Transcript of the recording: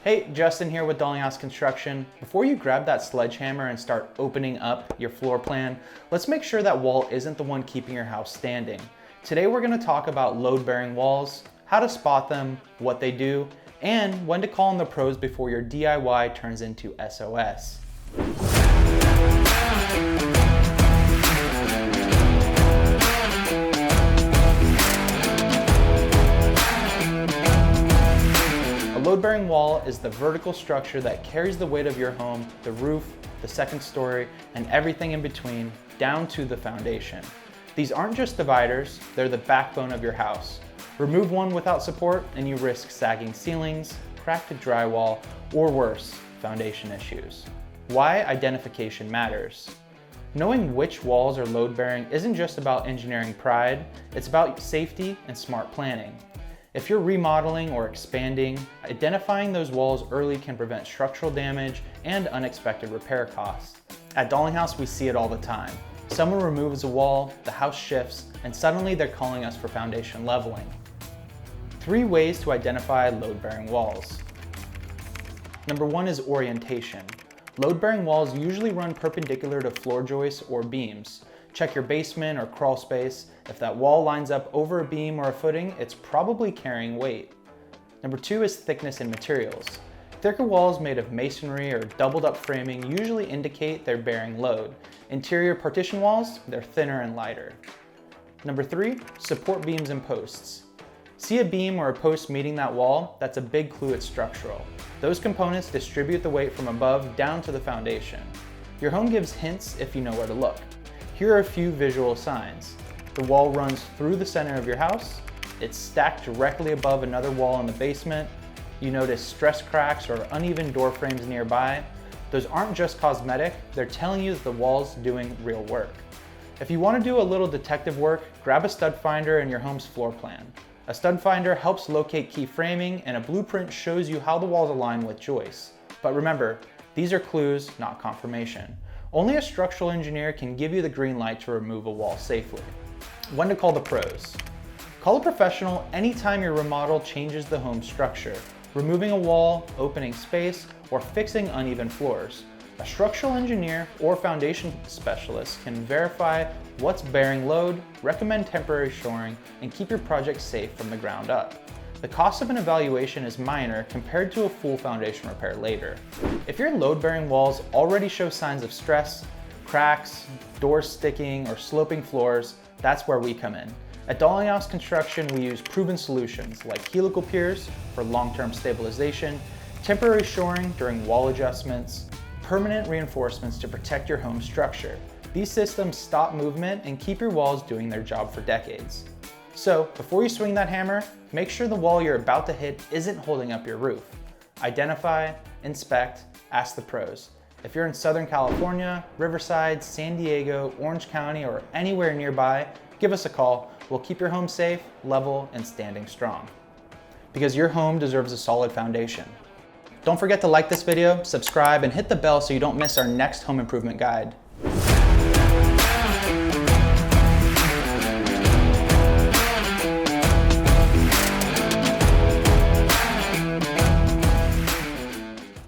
Hey, Justin here with Dalinghaus Construction. Before you grab that sledgehammer and start opening up your floor plan, let's make sure that wall isn't the one keeping your house standing. Today we're going to talk about load-bearing walls, how to spot them, what they do, and when to call on the pros before your DIY turns into SOS. A load-bearing wall is the vertical structure that carries the weight of your home, the roof, the second story, and everything in between, down to the foundation. These aren't just dividers, they're the backbone of your house. Remove one without support and you risk sagging ceilings, cracked drywall, or worse, foundation issues. Why identification matters. Knowing which walls are load-bearing isn't just about engineering pride, it's about safety and smart planning. If you're remodeling or expanding, identifying those walls early can prevent structural damage and unexpected repair costs. At Dalinghaus, we see it all the time. Someone removes a wall, the house shifts, and suddenly they're calling us for foundation leveling. 3 ways to identify load-bearing walls. Number 1 is orientation. Load-bearing walls usually run perpendicular to floor joists or beams. Check your basement or crawl space. If that wall lines up over a beam or a footing, it's probably carrying weight. Number 2 is thickness in materials. Thicker walls made of masonry or doubled up framing usually indicate they're bearing load. Interior partition walls, they're thinner and lighter. Number 3, support beams and posts. See a beam or a post meeting that wall? That's a big clue it's structural. Those components distribute the weight from above down to the foundation. Your home gives hints if you know where to look. Here are a few visual signs. The wall runs through the center of your house. It's stacked directly above another wall in the basement. You notice stress cracks or uneven door frames nearby. Those aren't just cosmetic, they're telling you that the wall's doing real work. If you want to do a little detective work, grab a stud finder in your home's floor plan. A stud finder helps locate key framing, and a blueprint shows you how the walls align with joists. But remember, these are clues, not confirmation. Only a structural engineer can give you the green light to remove a wall safely. When to call the pros. Call a professional anytime your remodel changes the home structure, removing a wall, opening space, or fixing uneven floors. A structural engineer or foundation specialist can verify what's bearing load, recommend temporary shoring, and keep your project safe from the ground up. The cost of an evaluation is minor compared to a full foundation repair later. If your load-bearing walls already show signs of stress, cracks, doors sticking, or sloping floors, that's where we come in. At Dalinghaus Construction, we use proven solutions like helical piers for long-term stabilization, temporary shoring during wall adjustments, permanent reinforcements to protect your home structure. These systems stop movement and keep your walls doing their job for decades. So, before you swing that hammer, make sure the wall you're about to hit isn't holding up your roof. Identify, inspect, ask the pros. If you're in Southern California, Riverside, San Diego, Orange County, or anywhere nearby, give us a call. We'll keep your home safe, level, and standing strong. Because your home deserves a solid foundation. Don't forget to like this video, subscribe, and hit the bell so you don't miss our next home improvement guide.